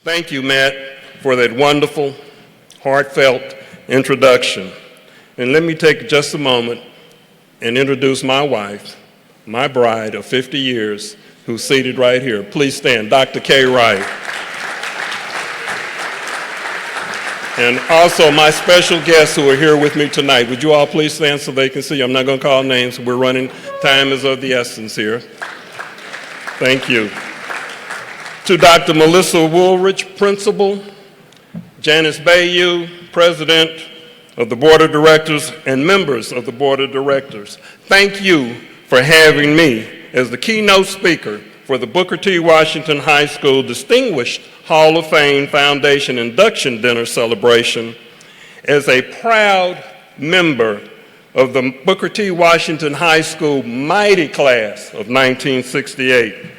Thank you, Matt, for that wonderful, heartfelt introduction. And let me take just a moment and introduce my wife, my bride of 50 years, who's seated right here. Please stand, Dr. Kay Wright. And also my special guests who are here with me tonight. Would you all please stand so they can see? I'm not going to call names. We're running, time is of the essence here. Thank you. To Dr. Melissa Woolridge, Principal, Janice Bayou, President of the Board of Directors, and members of the Board of Directors, thank you for having me as the keynote speaker for the Booker T. Washington High School Distinguished Hall of Fame Foundation Induction Dinner Celebration. As a proud member of the Booker T. Washington High School Mighty Class of 1968,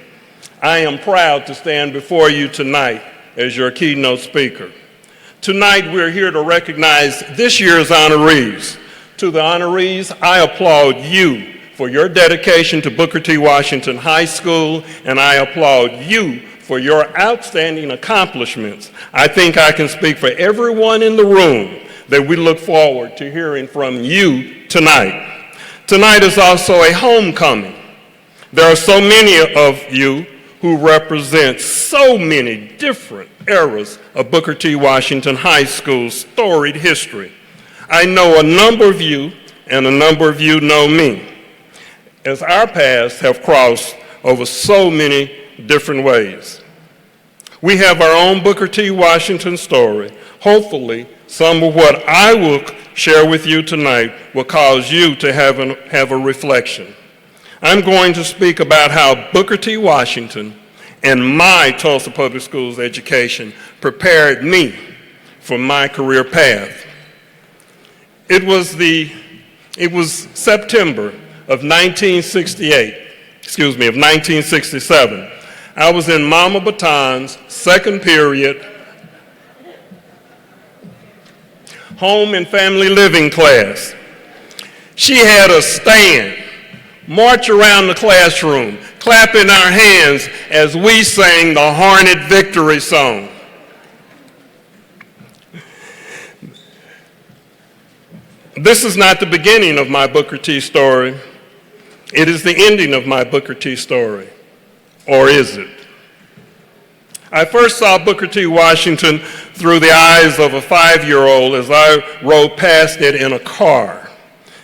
I am proud to stand before you tonight as your keynote speaker. Tonight, we're here to recognize this year's honorees. To the honorees, I applaud you for your dedication to Booker T. Washington High School, and I applaud you for your outstanding accomplishments. I think I can speak for everyone in the room that we look forward to hearing from you tonight. Tonight is also a homecoming. There are so many of you who represent so many different eras of Booker T. Washington High School's storied history. I know a number of you, and a number of you know me, as our paths have crossed over so many different ways. We have our own Booker T. Washington story. Hopefully, some of what I will share with you tonight will cause you to have a reflection. I'm going to speak about how Booker T. Washington and my Tulsa Public Schools education prepared me for my career path. It was September of 1967. I was in Mama Baton's second period home and family living class. She had us stand, march around the classroom, clapping our hands as we sang the Hornet Victory Song. This is not the beginning of my Booker T story. It is the ending of my Booker T story. Or is it? I first saw Booker T. Washington through the eyes of a 5-year-old as I rode past it in a car.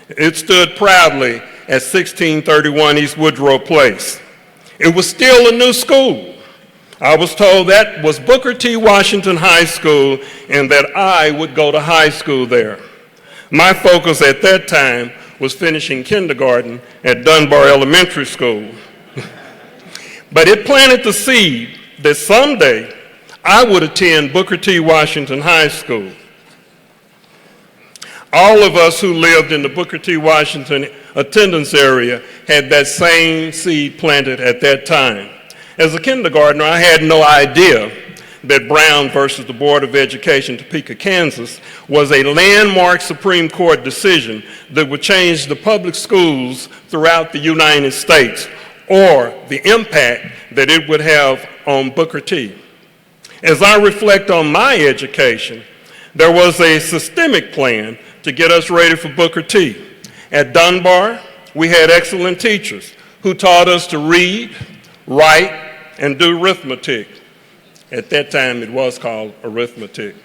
It stood proudly at 1631 East Woodrow Place. It was still a new school. I was told that was Booker T. Washington High School and that I would go to high school there. My focus at that time was finishing kindergarten at Dunbar Elementary School. But it planted the seed that someday I would attend Booker T. Washington High School. All of us who lived in the Booker T. Washington attendance area had that same seed planted at that time. As a kindergartner, I had no idea that Brown versus the Board of Education, Topeka, Kansas, was a landmark Supreme Court decision that would change the public schools throughout the United States, or the impact that it would have on Booker T. As I reflect on my education, there was a systemic plan to get us ready for Booker T. At Dunbar, we had excellent teachers who taught us to read, write, and do arithmetic. At that time, it was called arithmetic.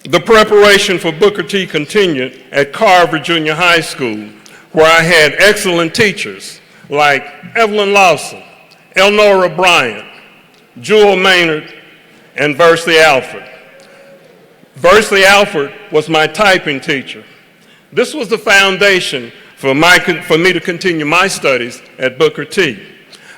The preparation for Booker T continued at Carver Junior High School, where I had excellent teachers like Evelyn Lawson, Elnora Bryant, Jewel Maynard, and Versley Alford. Versley Alford was my typing teacher. This was the foundation for me to continue my studies at Booker T.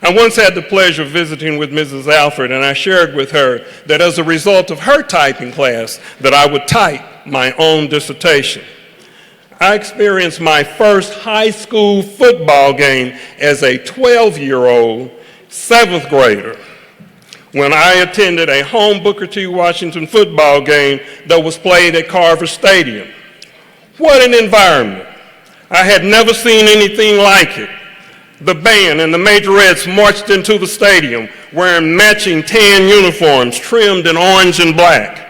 I once had the pleasure of visiting with Mrs. Alford, and I shared with her that as a result of her typing class, that I would type my own dissertation. I experienced my first high school football game as a 12-year-old 7th grader when I attended a home Booker T. Washington football game that was played at Carver Stadium. What an environment. I had never seen anything like it. The band and the majorettes marched into the stadium wearing matching tan uniforms trimmed in orange and black.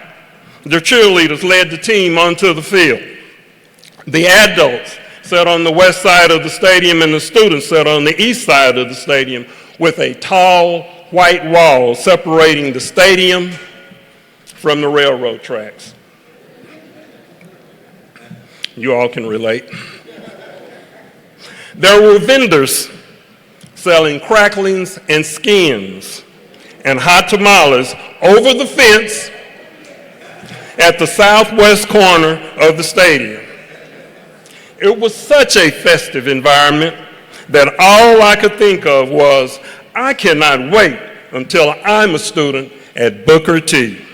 The cheerleaders led the team onto the field. The adults sat on the west side of the stadium and the students sat on the east side of the stadium with a tall white wall separating the stadium from the railroad tracks. You all can relate. There were vendors selling cracklings and skins and hot tamales over the fence at the southwest corner of the stadium. It was such a festive environment that all I could think of was, I cannot wait until I'm a student at Booker T.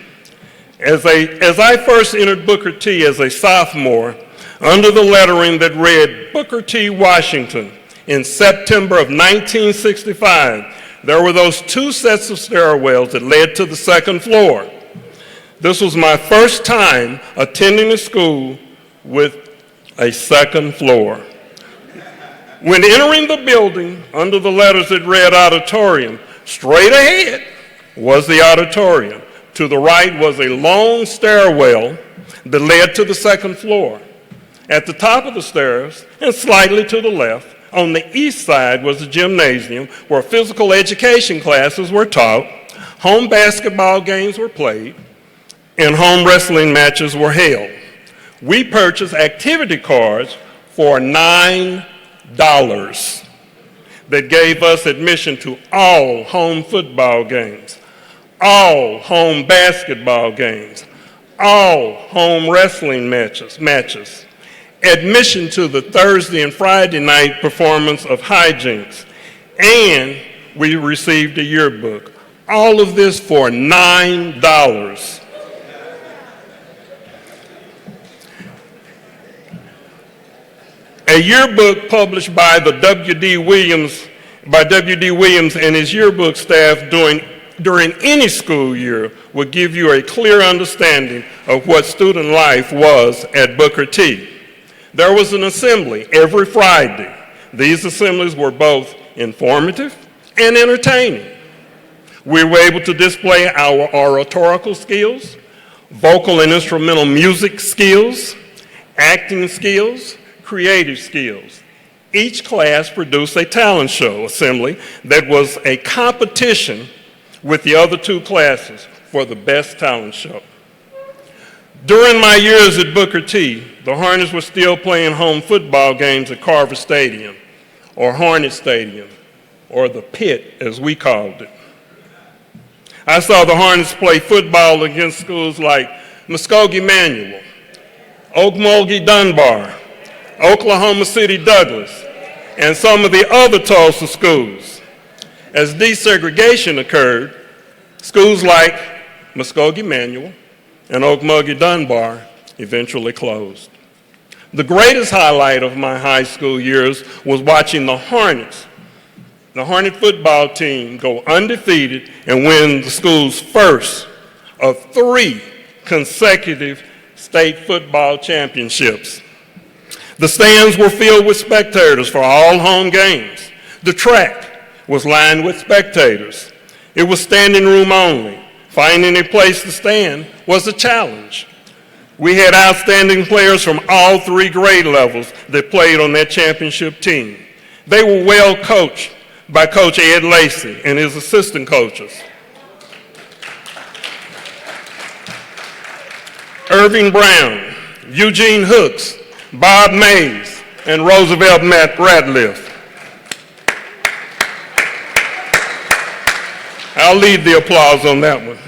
As I first entered Booker T as a sophomore, under the lettering that read Booker T. Washington in September of 1965, there were those two sets of stairwells that led to the second floor. This was my first time attending a school with a second floor. When entering the building, under the letters that read auditorium, straight ahead was the auditorium. To the right was a long stairwell that led to the second floor. At the top of the stairs, and slightly to the left, on the east side was the gymnasium where physical education classes were taught, home basketball games were played, and home wrestling matches were held. We purchased activity cards for $9 that gave us admission to all home football games, all home basketball games, all home wrestling matches, admission to the Thursday and Friday night performance of Hijinks, and we received a yearbook. All of this for $9. A yearbook published by W.D. Williams and his yearbook staff during any school year would give you a clear understanding of what student life was at Booker T. There was an assembly every Friday. These assemblies were both informative and entertaining. We were able to display our oratorical skills, vocal and instrumental music skills, acting skills, creative skills. Each class produced a talent show assembly that was a competition with the other two classes for the best talent show. During my years at Booker T, the Hornets were still playing home football games at Carver Stadium, or Hornet Stadium, or the Pit as we called it. I saw the Hornets play football against schools like Muskogee Manual, Okmulgee Dunbar, Oklahoma City Douglas, and some of the other Tulsa schools. As desegregation occurred, schools like Muskogee Manual and Okmulgee Dunbar eventually closed. The greatest highlight of my high school years was watching the Hornet football team go undefeated and win the school's first of 3 consecutive state football championships. The stands were filled with spectators for all home games. The track was lined with spectators. It was standing room only. Finding a place to stand was a challenge. We had outstanding players from all 3 grade levels that played on that championship team. They were well coached by Coach Ed Lacey and his assistant coaches. Irving Brown, Eugene Hooks, Bob Mays, and Roosevelt Matt Ratliff. I'll leave the applause on that one.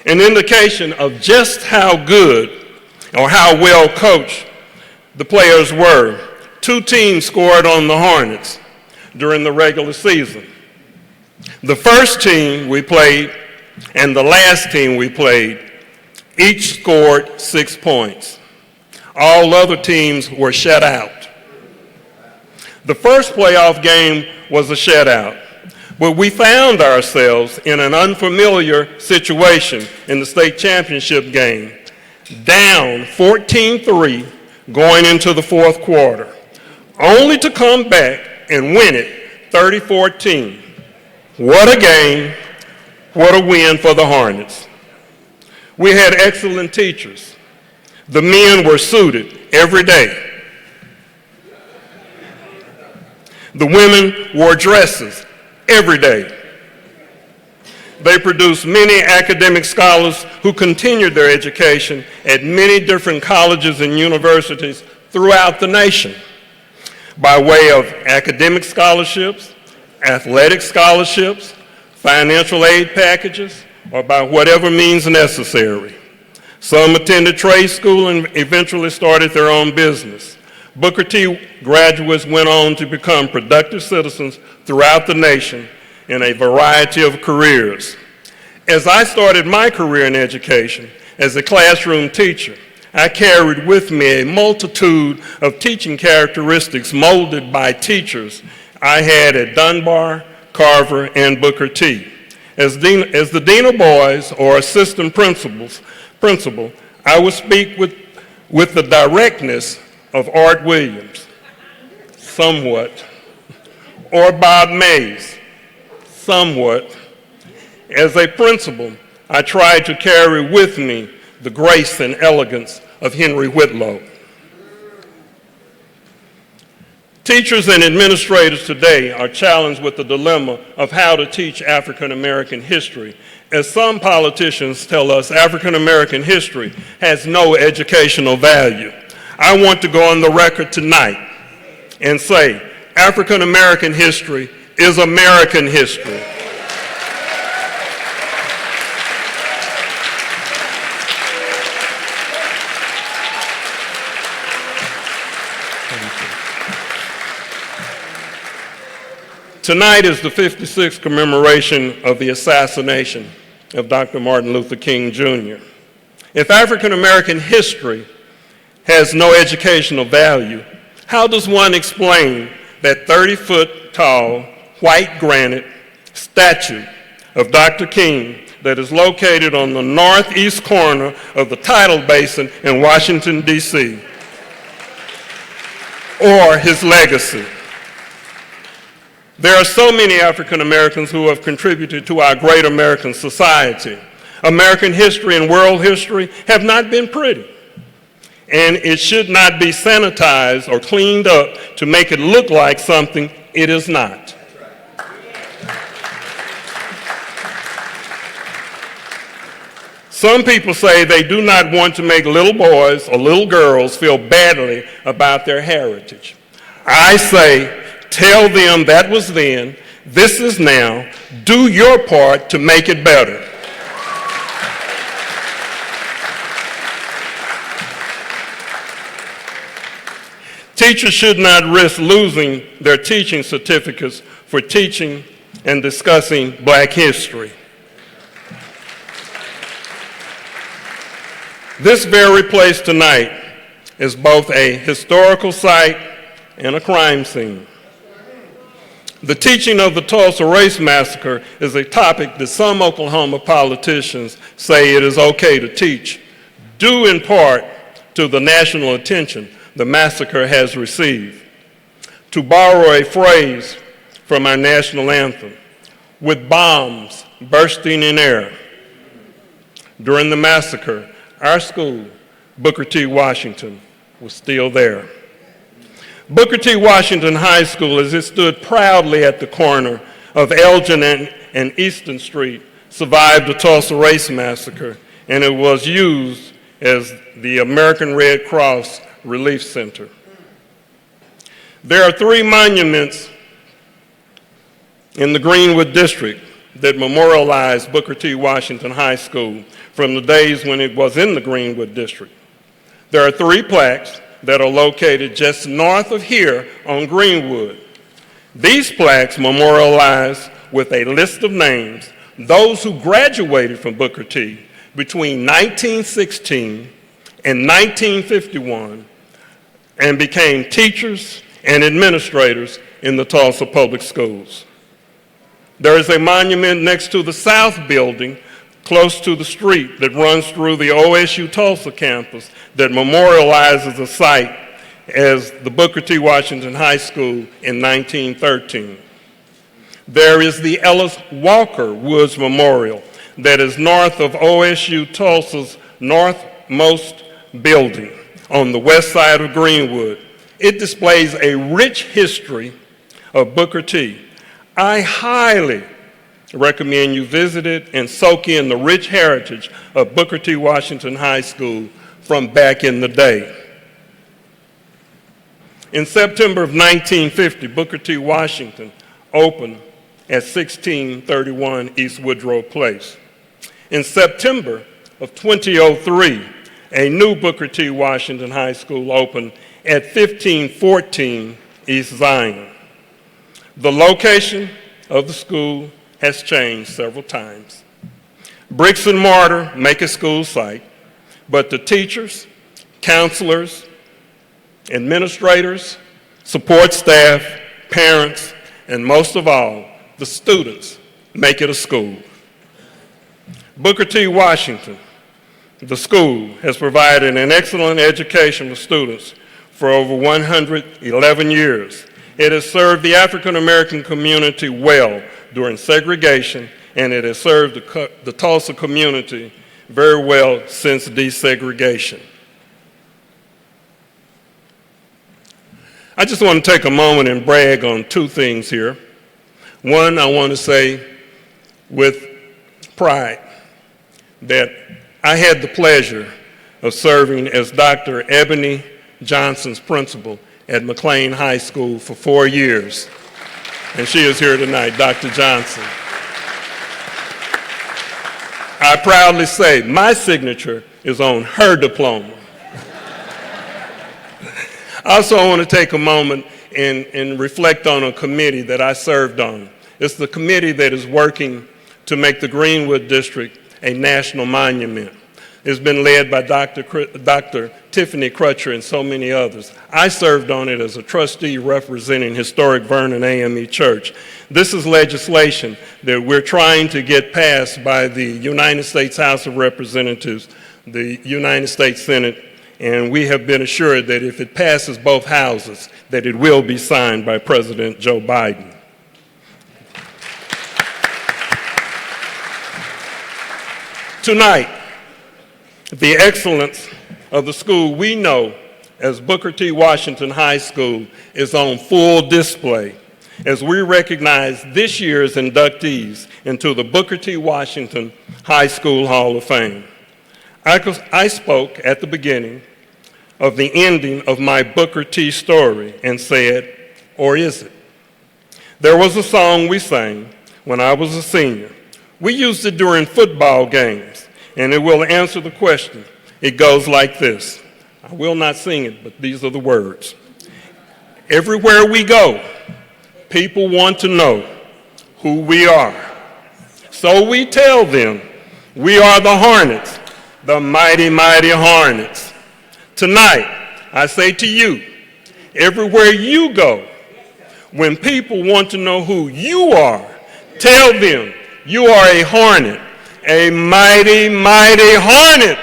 An indication of just how good or how well coached the players were. 2 teams scored on the Hornets during the regular season. The first team we played and the last team we played each scored 6 points. All other teams were shut out. The first playoff game was a shutout, but we found ourselves in an unfamiliar situation in the state championship game, down 14-3 going into the fourth quarter. only to come back and win it 30-14. What a game, what a win for the Hornets. We had excellent teachers. The men were suited every day. The women wore dresses every day. They produced many academic scholars who continued their education at many different colleges and universities throughout the nation by way of academic scholarships, athletic scholarships, financial aid packages, or by whatever means necessary. Some attended trade school and eventually started their own business. Booker T graduates went on to become productive citizens throughout the nation in a variety of careers. As I started my career in education as a classroom teacher, I carried with me a multitude of teaching characteristics molded by teachers I had at Dunbar, Carver, and Booker T. As the Dean of Boys or assistant principal, I would speak with the directness of Art Williams, somewhat, or Bob Mays, somewhat. As a principal, I tried to carry with me the grace and elegance of Henry Whitlow. Teachers and administrators today are challenged with the dilemma of how to teach African American history. As some politicians tell us, African American history has no educational value. I want to go on the record tonight and say African American history is American history. Tonight is the 56th commemoration of the assassination of Dr. Martin Luther King, Jr. If African American history has no educational value, how does one explain that 30-foot tall white granite statue of Dr. King that is located on the northeast corner of the tidal basin in Washington, D.C., or his legacy? There are so many African Americans who have contributed to our great American society. American history and world history have not been pretty, and it should not be sanitized or cleaned up to make it look like something it is not. Some people say they do not want to make little boys or little girls feel badly about their heritage. I say, tell them that was then, this is now, do your part to make it better. Teachers should not risk losing their teaching certificates for teaching and discussing Black history. This very place tonight is both a historical site and a crime scene. The teaching of the Tulsa Race Massacre is a topic that some Oklahoma politicians say it is okay to teach, due in part to the national attention the massacre has received. To borrow a phrase from our national anthem, with bombs bursting in air. During the massacre, our school, Booker T. Washington, was still there. Booker T. Washington High School, as it stood proudly at the corner of Elgin and Easton Street, survived the Tulsa Race Massacre, and it was used as the American Red Cross Relief Center. There are 3 monuments in the Greenwood district that memorialize Booker T. Washington High School from the days when it was in the Greenwood district. There are 3 plaques that are located just north of here on Greenwood. These plaques memorialize with a list of names those who graduated from Booker T between 1916 and 1951 and became teachers and administrators in the Tulsa Public Schools. There is a monument next to the South Building close to the street that runs through the OSU Tulsa campus that memorializes a site as the Booker T. Washington High School in 1913. There is the Ellis Walker Woods Memorial that is north of OSU Tulsa's northmost building on the west side of Greenwood. It displays a rich history of Booker T. I highly recommend you visit it and soak in the rich heritage of Booker T. Washington High School from back in the day. In September of 1950, Booker T. Washington opened at 1631 East Woodrow Place. In September of 2003, a new Booker T. Washington High School opened at 1514 East Zion. The location of the school has changed several times. Bricks and mortar make a school site, but the teachers, counselors, administrators, support staff, parents, and most of all, the students make it a school. Booker T. Washington, the school, has provided an excellent education for students for over 111 years. It has served the African American community well during segregation, and it has served the Tulsa community very well since desegregation. I just want to take a moment and brag on two things here. One, I want to say with pride that I had the pleasure of serving as Dr. Ebony Johnson's principal at McLean High School for 4 years. And she is here tonight, Dr. Johnson. I proudly say my signature is on her diploma. I also want to take a moment and reflect on a committee that I served on. It's the committee that is working to make the Greenwood District a national monument. It's been led by Dr. Tiffany Crutcher and so many others. I served on it as a trustee representing historic Vernon AME Church. This is legislation that we're trying to get passed by the United States House of Representatives, the United States Senate, and we have been assured that if it passes both houses, that it will be signed by President Joe Biden. Tonight, the excellence of the school we know as Booker T. Washington High School is on full display as we recognize this year's inductees into the Booker T. Washington High School Hall of Fame. I spoke at the beginning of the ending of my Booker T. story and said, or is it? There was a song we sang when I was a senior. We used it during football games, and it will answer the question. It goes like this. I will not sing it, but these are the words. Everywhere we go, people want to know who we are. So we tell them we are the Hornets, the mighty, mighty Hornets. Tonight, I say to you, everywhere you go, when people want to know who you are, tell them you are a Hornet, a mighty, mighty Hornet.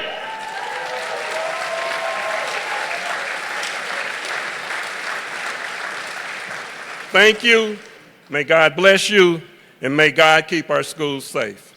Thank you. May God bless you, and may God keep our schools safe.